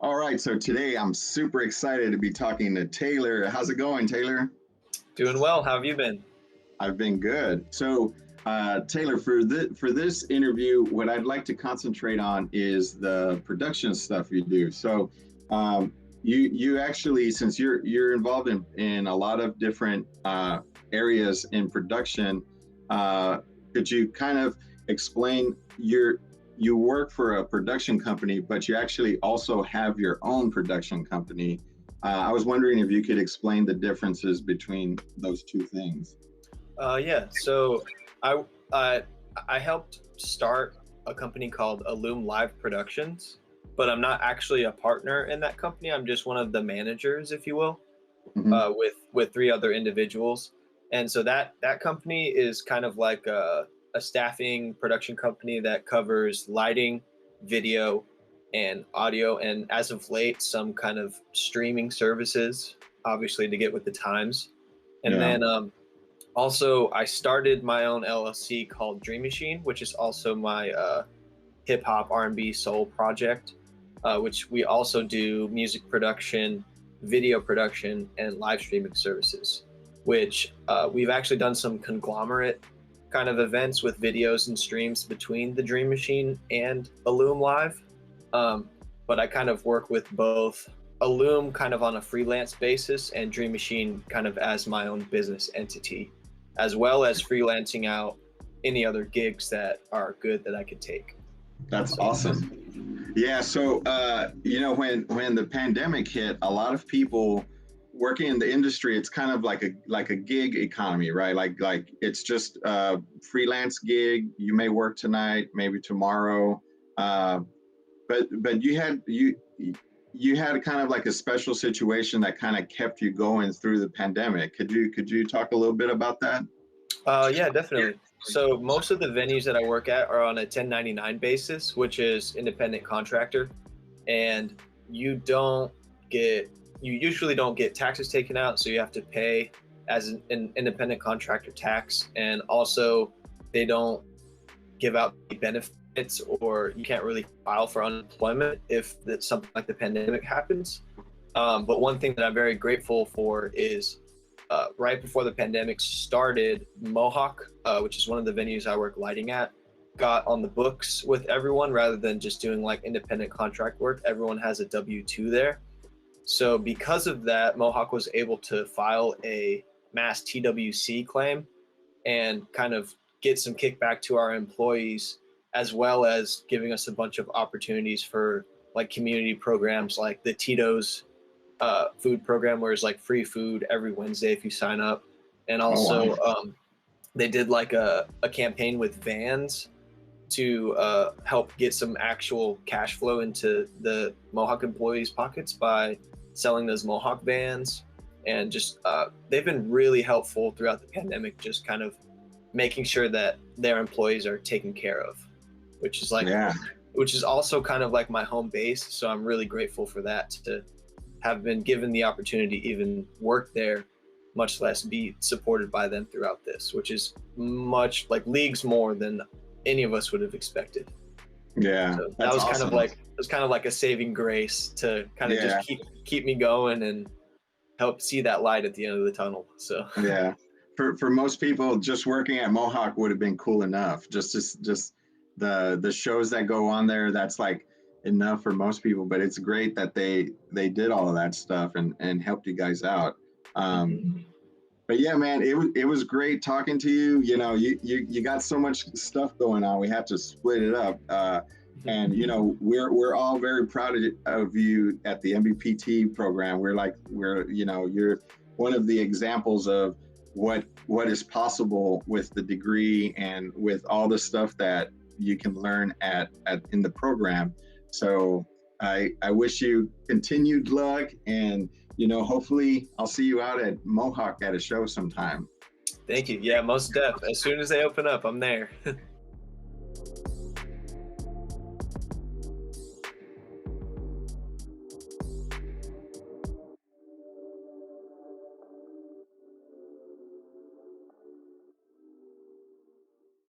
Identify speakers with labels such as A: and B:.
A: All right, so today I'm super excited to be talking to Taylor. How's it going, Taylor?
B: Doing well. How have you been?
A: I've been good. Taylor, for this interview, what I'd like to concentrate on is the production stuff you do. You actually, since you're involved in a lot of different areas in production, could you kind of explain you work for a production company, but you actually also have your own production company. I was wondering if you could explain the differences between those two things.
B: Yeah. So I, I I helped start a company called Illume Live Productions, but I'm not actually a partner in that company. I'm just one of the managers, if you will,
A: Hmm.
B: with three other individuals. And so that company is kind of like a staffing production company that covers lighting, video, and audio, and as of late, some kind of streaming services, obviously to get with the times. And
A: Yeah.
B: then also, I started my own LLC called Dream Machine, which is also my hip hop R&B soul project, which we also do music production, video production, and live streaming services. Which we've actually done some conglomerate kind of events with videos and streams between the Dream Machine and Illume Live. But I kind of work with both Illume kind of on a freelance basis and Dream Machine kind of as my own business entity, as well as freelancing out any other gigs that are good that I could take.
A: That's
B: So
A: awesome. Yeah. When the pandemic hit, a lot of people working in the industry, it's kind of like a gig economy, right? Like it's just a freelance gig. You may work tonight, maybe tomorrow. Uh, but you had kind of like a special situation that kind of kept you going through the pandemic. Could you talk a little bit about that?
B: yeah, definitely. So most of the venues that I work at are on a 1099 basis, which is independent contractor, and you don't get you usually don't get taxes taken out, so you have to pay as an independent contractor tax, and also they don't give out benefits, or you can't really file for unemployment if something like the pandemic happens. But one thing that I'm very grateful for is right before the pandemic started, Mohawk, which is one of the venues I work lighting at, got on the books with everyone rather than just doing like independent contract work. Everyone has a W-2 there. So because of that, Mohawk was able to file a mass TWC claim and kind of get some kickback to our employees, as well as giving us a bunch of opportunities for like community programs like the Tito's food program, where it's like free food every Wednesday if you sign up. And
A: Oh, wow.
B: also, they did like a campaign with vans to help get some actual cash flow into the Mohawk employees' pockets by selling those Mohawk vans. And just they've been really helpful throughout the pandemic, just kind of making sure that their employees are taken care of, which is like,
A: Yeah.
B: which is also kind of like my home base. So I'm really grateful for that, to have been given the opportunity to even work there, much less be supported by them throughout this, which is much like leagues more than any of us would have expected.
A: Yeah.
B: So that
A: That's
B: was kind of
A: awesome.
B: like a saving grace to kind of
A: Yeah.
B: just keep me going and help see that light at the end of the tunnel. So
A: Yeah. For most people, just working at Mohawk would have been cool enough. Just the shows that go on there, that's like enough for most people. But it's great that they did all of that stuff and helped you guys out. Um,
B: Mhm.
A: but yeah, man, it was great talking to you. You got so much stuff going on. We had to split it up. And we're all very proud of you at the MBPT program. You're one of the examples of what is possible with the degree and with all the stuff that you can learn at in the program. So I wish you continued luck, and hopefully I'll see you out at Mohawk at a show sometime.
B: Thank you. Yeah, most def. As soon as they open up, I'm there.